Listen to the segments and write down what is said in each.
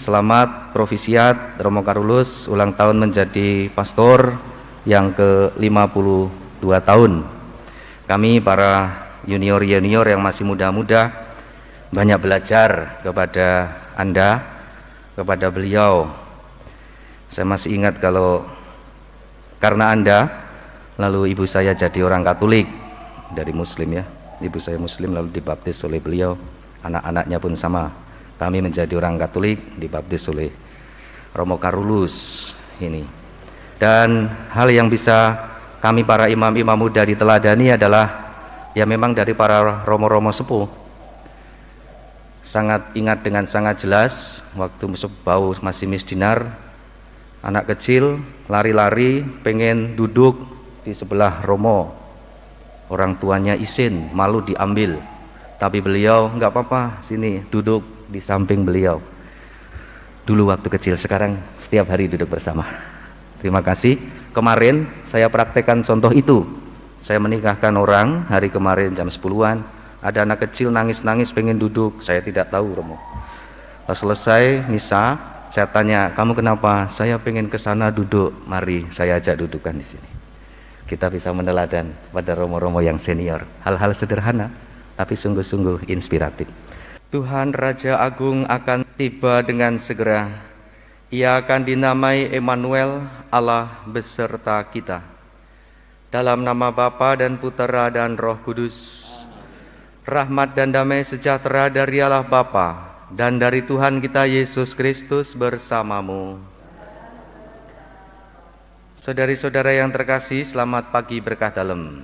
selamat Provisiat Romo Karolus ulang tahun menjadi pastor yang ke-52 tahun. Kami para junior-junior yang masih muda-muda banyak belajar kepada Anda, kepada beliau. Saya masih ingat kalau karena Anda, lalu ibu saya jadi orang Katolik dari Muslim ya. Ibu saya Muslim lalu dibaptis oleh beliau, anak-anaknya pun sama. Kami menjadi orang Katolik, dibaptis oleh Romo Karolus ini. Dan hal yang bisa kami para imam-imam muda diteladani adalah ya memang dari para romo-romo sepuh. Sangat ingat dengan sangat jelas waktu bau masih misdinar, anak kecil lari-lari pengen duduk di sebelah romo. Orang tuanya izin, malu diambil. Tapi beliau enggak apa-apa, sini duduk di samping beliau. Dulu waktu kecil, sekarang setiap hari duduk bersama. Terima kasih. Kemarin saya praktekkan contoh itu. Saya menikahkan orang hari kemarin jam 10-an. Ada anak kecil nangis-nangis pengen duduk. Saya tidak tahu romo. Pas selesai misa, saya tanya, kamu kenapa? Saya pengen ke sana duduk. Mari saya ajak dudukan di sini. Kita bisa meneladan pada romo-romo yang senior. Hal-hal sederhana, tapi sungguh-sungguh inspiratif. Tuhan Raja Agung akan tiba dengan segera. Ia akan dinamai Emmanuel, Allah beserta kita. Dalam nama Bapa dan Putera dan Roh Kudus. Rahmat dan damai sejahtera dari Allah Bapa dan dari Tuhan kita Yesus Kristus bersamamu. Saudari-saudara yang terkasih, selamat pagi berkah dalam.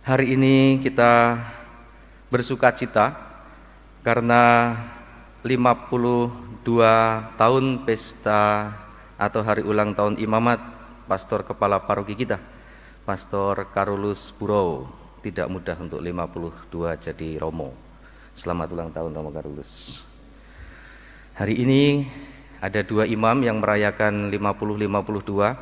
Hari ini kita bersuka cita karena 52 tahun pesta atau hari ulang tahun imamat pastor kepala paroki kita, Pastor Karolus Burau. Tidak mudah untuk 52 jadi romo. Selamat ulang tahun Romo Karolus. Hari ini ada dua imam yang merayakan 50-52.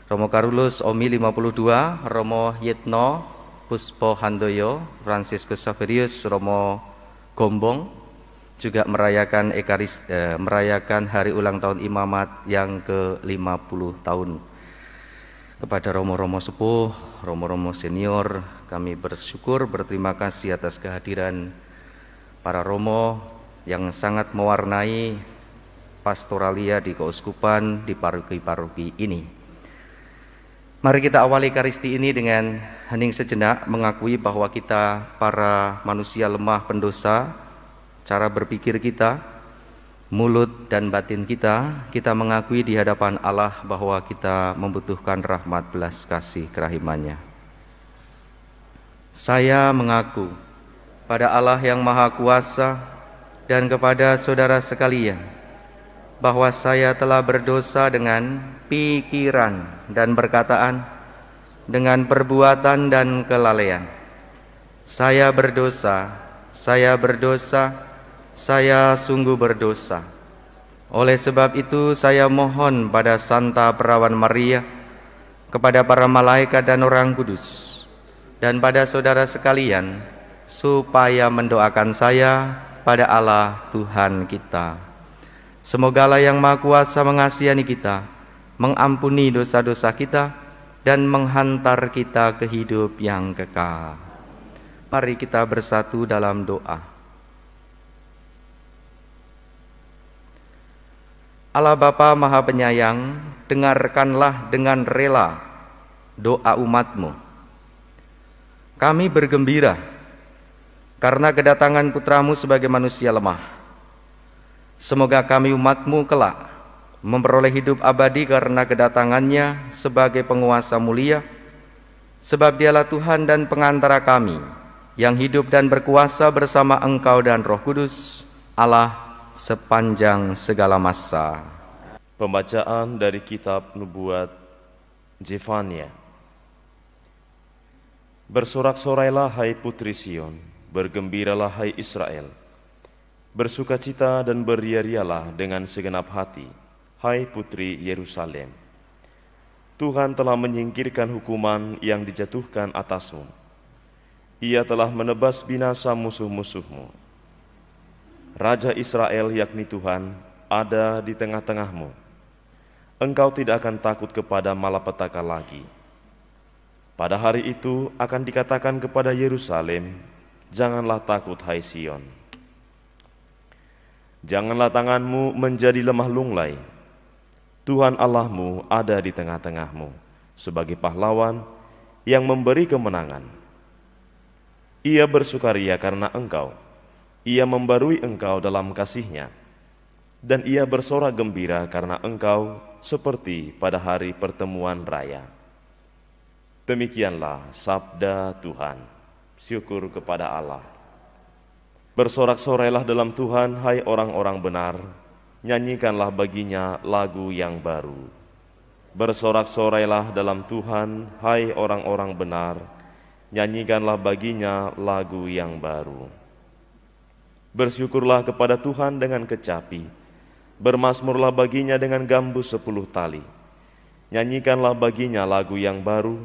Romo Karolus Omi 52, Romo Yitno Puspo Handoyo, Franciscus Saverius, Romo Gombong juga merayakan merayakan hari ulang tahun imamat yang ke-50 tahun. Kepada romo-romo sepuh, romo-romo senior, kami bersyukur, berterima kasih atas kehadiran para romo yang sangat mewarnai pastoralia di keuskupan di paroki-paroki ini. Mari kita awali Ekaristi ini dengan hening sejenak, mengakui bahwa kita para manusia lemah pendosa, cara berpikir kita, mulut dan batin kita mengakui di hadapan Allah bahwa kita membutuhkan rahmat belas kasih kerahimannya. Saya mengaku pada Allah yang Maha Kuasa dan kepada saudara sekalian bahwa saya telah berdosa dengan pikiran dan perkataan, dengan perbuatan dan kelalaian. Saya berdosa, saya sungguh berdosa. Oleh sebab itu saya mohon pada Santa Perawan Maria, kepada para malaikat dan orang kudus, dan pada saudara sekalian, supaya mendoakan saya pada Allah Tuhan kita. Semoga Allah yang Maha Kuasa mengasihani kita, mengampuni dosa-dosa kita, dan menghantar kita ke hidup yang kekal. Mari kita bersatu dalam doa. Allah Bapa Maha Penyayang, dengarkanlah dengan rela doa umat-Mu. Kami bergembira karena kedatangan Putra-Mu sebagai manusia lemah. Semoga kami umat-Mu kelak memperoleh hidup abadi karena kedatangannya sebagai penguasa mulia, sebab Dialah Tuhan dan pengantara kami yang hidup dan berkuasa bersama Engkau dan Roh Kudus, Allah sepanjang segala masa. Pembacaan dari kitab Nubuat Zefania. Bersorak-sorailah hai putri Sion, bergembiralah hai Israel. Bersukacita dan beria-rialah dengan segenap hati, hai putri Yerusalem. Tuhan telah menyingkirkan hukuman yang dijatuhkan atasmu. Ia telah menebas binasa musuh-musuhmu. Raja Israel yakni Tuhan ada di tengah-tengahmu. Engkau tidak akan takut kepada malapetaka lagi. Pada hari itu akan dikatakan kepada Yerusalem, janganlah takut hai Sion. Janganlah tanganmu menjadi lemah lunglai. Tuhan Allahmu ada di tengah-tengahmu sebagai pahlawan yang memberi kemenangan. Ia bersukaria karena engkau. Ia membarui engkau dalam kasih-Nya. Dan ia bersorak gembira karena engkau seperti pada hari pertemuan raya. Demikianlah sabda Tuhan. Syukur kepada Allah. Bersorak-sorailah dalam Tuhan, hai orang-orang benar. Nyanyikanlah baginya lagu yang baru. Bersorak-sorailah dalam Tuhan, hai orang-orang benar. Nyanyikanlah baginya lagu yang baru. Bersyukurlah kepada Tuhan dengan kecapi. Bermazmurlah baginya dengan gambus 10 tali. Nyanyikanlah baginya lagu yang baru.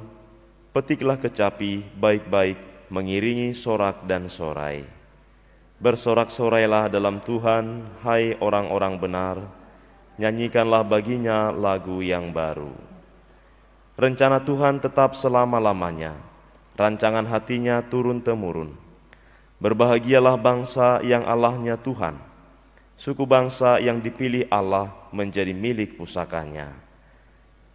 Petiklah kecapi baik-baik, mengiringi sorak dan sorai. Bersorak-sorailah dalam Tuhan, hai orang-orang benar. Nyanyikanlah baginya lagu yang baru. Rencana Tuhan tetap selama-lamanya. Rancangan hatinya turun-temurun. Berbahagialah bangsa yang Allahnya Tuhan. Suku bangsa yang dipilih Allah menjadi milik pusakanya.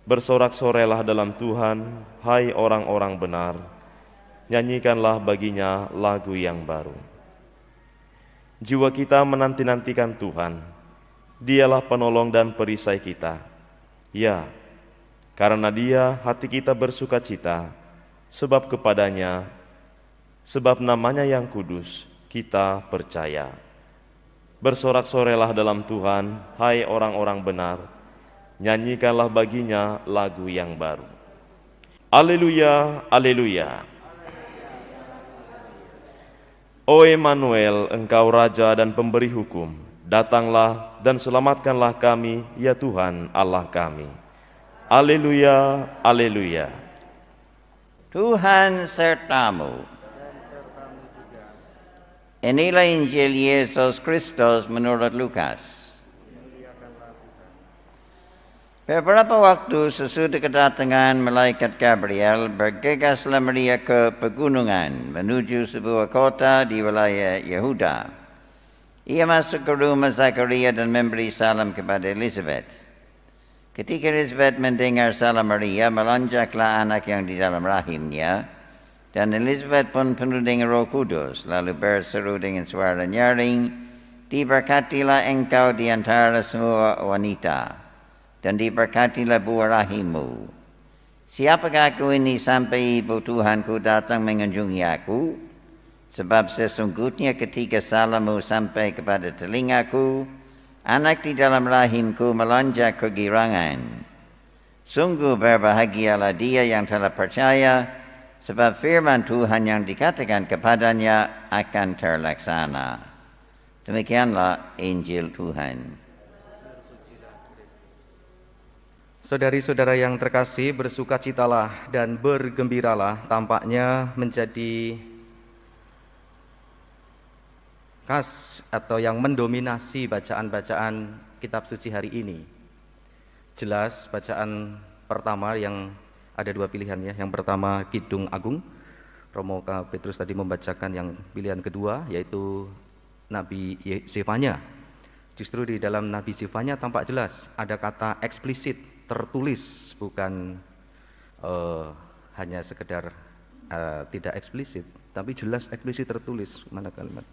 Bersorak-sorailah dalam Tuhan, hai orang-orang benar. Nyanyikanlah baginya lagu yang baru. Jiwa kita menanti-nantikan Tuhan. Dialah penolong dan perisai kita. Ya, karena Dia hati kita bersukacita, sebab kepadanya, sebab namanya yang kudus, kita percaya. Bersorak-sorailah dalam Tuhan, hai orang-orang benar. Nyanyikanlah baginya lagu yang baru. Haleluya, haleluya. O Emmanuel, Engkau Raja dan Pemberi hukum, datanglah dan selamatkanlah kami, ya Tuhan Allah kami. Haleluya, haleluya. Tuhan sertamu. Inilah Injil Yesus Kristus menurut Lukas. Beberapa waktu sesudah kedatangan malaikat Gabriel, bergegaslah Maria ke pegunungan menuju sebuah kota di wilayah Yehuda. Ia masuk ke rumah Zakaria dan memberi salam kepada Elizabeth. Ketika Elizabeth mendengar salam Maria, melonjaklah anak yang di dalam rahimnya, dan Elizabeth pun penuh dengan Roh Kudus, lalu berseru dengan suara nyaring, "Diberkatilah engkau di antara semua wanita, dan diberkatilah buah rahimmu. Siapakah aku ini sampai ibu Tuhanku datang mengunjungi aku? Sebab sesungguhnya ketika salammu sampai kepada telingaku, anak di dalam rahimku melonjak kegirangan. Sungguh berbahagialah dia yang telah percaya, sebab firman Tuhan yang dikatakan kepadanya akan terlaksana." Demikianlah Injil Tuhan. Saudari-saudara yang terkasih, bersukacitalah dan bergembiralah tampaknya menjadi khas atau yang mendominasi bacaan-bacaan kitab suci hari ini. Jelas bacaan pertama yang ada dua pilihan ya. Yang pertama Kidung Agung, Romo K. Petrus tadi membacakan yang pilihan kedua yaitu Nabi Zefanya. Justru di dalam Nabi Zefanya tampak jelas ada kata eksplisit tertulis, bukan hanya sekedar tidak eksplisit, tapi jelas eksplisit tertulis. Mana kalimat?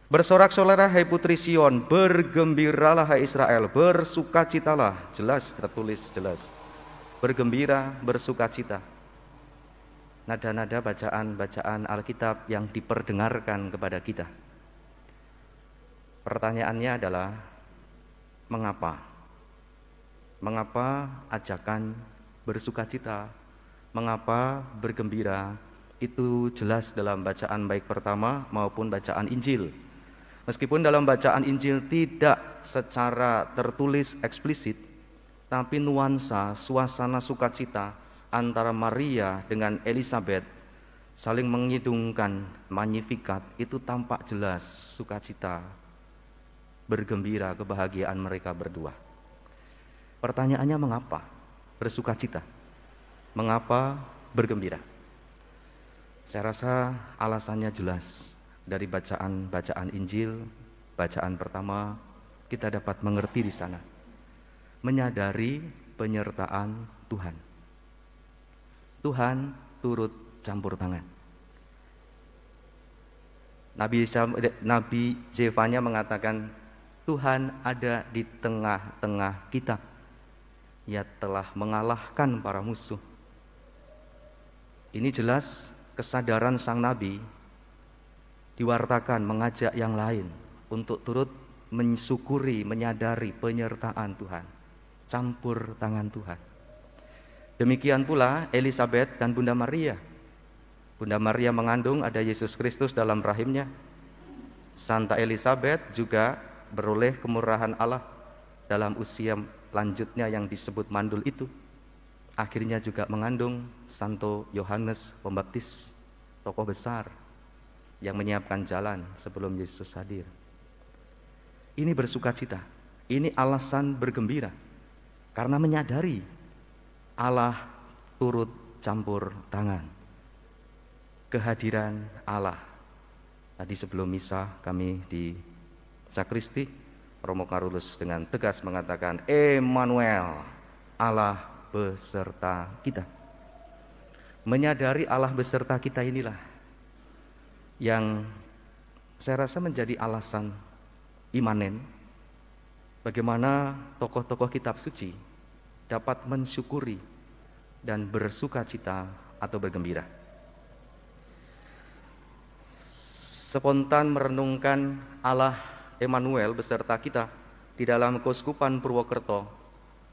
Bersorak-sorailah hai putri Sion, bergembiralah hai Israel, bersukacitalah, jelas tertulis, jelas. Bergembira, bersukacita. Nada-nada bacaan-bacaan Alkitab yang diperdengarkan kepada kita. Pertanyaannya adalah mengapa? Mengapa ajakan bersukacita, mengapa bergembira itu jelas dalam bacaan baik pertama maupun bacaan Injil. Meskipun dalam bacaan Injil tidak secara tertulis eksplisit, tapi nuansa suasana sukacita antara Maria dengan Elizabeth saling mengidungkan Magnificat, itu tampak jelas sukacita, bergembira, kebahagiaan mereka berdua. Pertanyaannya, mengapa bersukacita? Mengapa bergembira? Saya rasa alasannya jelas. Dari bacaan Injil, bacaan pertama, kita dapat mengerti di sana. Menyadari penyertaan Tuhan. Tuhan turut campur tangan. Nabi Zefanya mengatakan, Tuhan ada di tengah-tengah kita. Ia telah mengalahkan para musuh. Ini jelas kesadaran sang nabi diwartakan, mengajak yang lain untuk turut mensyukuri, menyadari penyertaan Tuhan, campur tangan Tuhan. Demikian pula Elizabeth dan Bunda Maria. Bunda Maria mengandung, ada Yesus Kristus dalam rahimnya. Santa Elizabeth juga beroleh kemurahan Allah dalam usia lanjutnya yang disebut mandul itu. Akhirnya juga mengandung Santo Yohanes Pembaptis, tokoh besar yang menyiapkan jalan sebelum Yesus hadir. Ini bersukacita, ini alasan bergembira, karena menyadari Allah turut campur tangan. Kehadiran Allah. Tadi sebelum misa kami di sakristi, Romo Carolus dengan tegas mengatakan, Emmanuel, Allah beserta kita. Menyadari Allah beserta kita inilah yang saya rasa menjadi alasan imanen bagaimana tokoh-tokoh kitab suci dapat mensyukuri dan bersukacita atau bergembira. Spontan merenungkan Allah Emmanuel beserta kita di dalam Keuskupan Purwokerto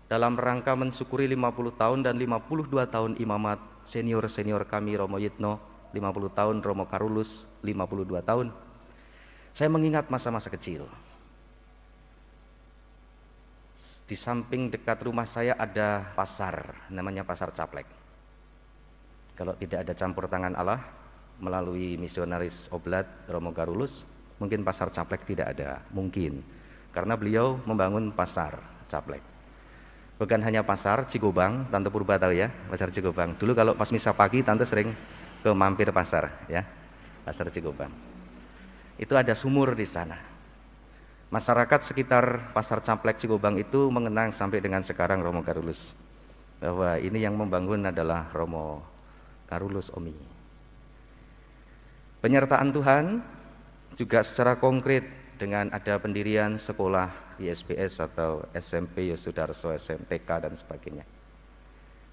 dalam rangka mensyukuri 50 tahun dan 52 tahun imamat senior-senior kami, Romo Yitno 50 tahun, Romo Carolus 52 tahun. Saya mengingat masa-masa kecil. Di samping dekat rumah saya ada pasar, namanya Pasar Caplek. Kalau tidak ada campur tangan Allah melalui misionaris Oblat Romo Carolus, mungkin Pasar Caplek tidak ada, mungkin. Karena beliau membangun Pasar Caplek. Bukan hanya pasar Cigobang, Tante Purba tahu ya, pasar Cigobang. Dulu kalau pas misa pagi Tante sering ke mampir pasar ya, pasar Cigobang. Itu ada sumur di sana. Masyarakat sekitar pasar Caplek Cigobang itu mengenang sampai dengan sekarang Romo Carolus, bahwa ini yang membangun adalah Romo Carolus Omi. Penyertaan Tuhan juga secara konkret dengan ada pendirian sekolah ISBS atau SMP Yosudarso, SMTK dan sebagainya.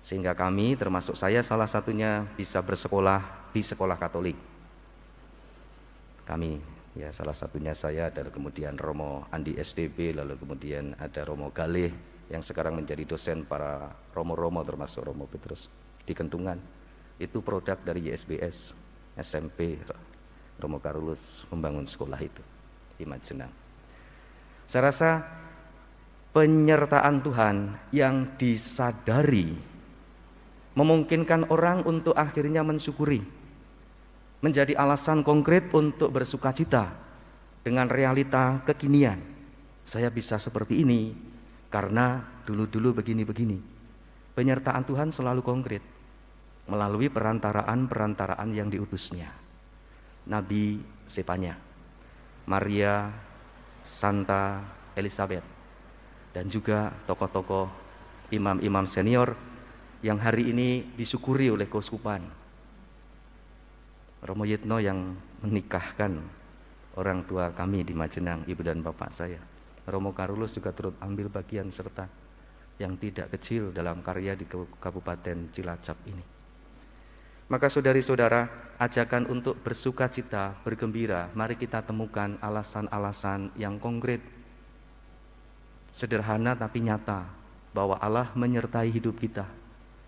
Sehingga kami, termasuk saya salah satunya, bisa bersekolah di sekolah Katolik. Kami, ya salah satunya saya, dan kemudian Romo Andi SDB, lalu kemudian ada Romo Galih yang sekarang menjadi dosen para Romo-Romo termasuk Romo Petrus di Kentungan. Itu produk dari ISBS, SMP Romo Carolus membangun sekolah itu di Majenang. Saya rasa penyertaan Tuhan yang disadari memungkinkan orang untuk akhirnya mensyukuri, menjadi alasan konkret untuk bersukacita dengan realita kekinian. Saya bisa seperti ini karena dulu-dulu begini-begini. Penyertaan Tuhan selalu konkret melalui perantaraan yang diutusnya. Nabi Zefanya, Maria, Santa Elizabeth, dan juga tokoh-tokoh imam-imam senior yang hari ini disyukuri oleh Keuskupan. Romo Yitno yang menikahkan orang tua kami di Majenang, ibu dan bapak saya. Romo Carolus juga turut ambil bagian serta yang tidak kecil dalam karya di Kabupaten Cilacap ini. Maka saudari-saudara, ajakan untuk bersukacita, bergembira, mari kita temukan alasan-alasan yang konkret, sederhana tapi nyata, bahwa Allah menyertai hidup kita.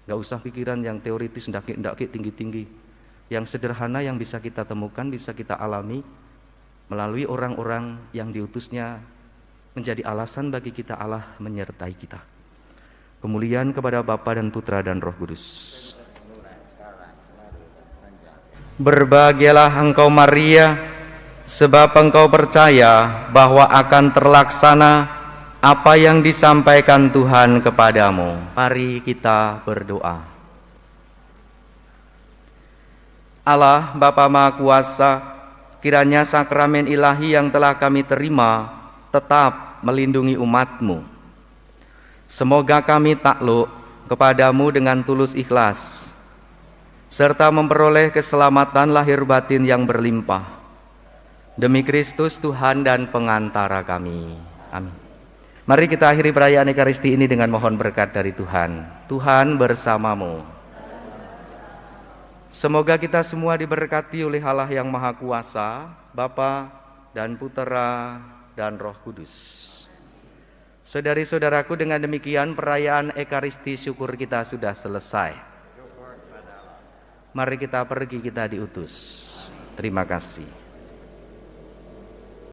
Gak usah pikiran yang teoritis, ndaki tinggi-tinggi. Yang sederhana yang bisa kita temukan, bisa kita alami melalui orang-orang yang diutusnya, menjadi alasan bagi kita Allah menyertai kita. Kemuliaan kepada Bapa dan Putra dan Roh Kudus. Berbahagialah engkau Maria, sebab engkau percaya bahwa akan terlaksana apa yang disampaikan Tuhan kepadamu. Mari kita berdoa. Allah Bapa Maha Kuasa, kiranya sakramen ilahi yang telah kami terima tetap melindungi umat-Mu. Semoga kami takluk kepadamu dengan tulus ikhlas, serta memperoleh keselamatan lahir batin yang berlimpah. Demi Kristus Tuhan dan pengantara kami. Amin. Mari kita akhiri perayaan Ekaristi ini dengan mohon berkat dari Tuhan. Tuhan bersamamu. Semoga kita semua diberkati oleh Allah yang Maha Kuasa, Bapa dan Putera dan Roh Kudus. Saudari-saudaraku, dengan demikian perayaan Ekaristi syukur kita sudah selesai. Mari kita pergi, kita diutus. Terima kasih.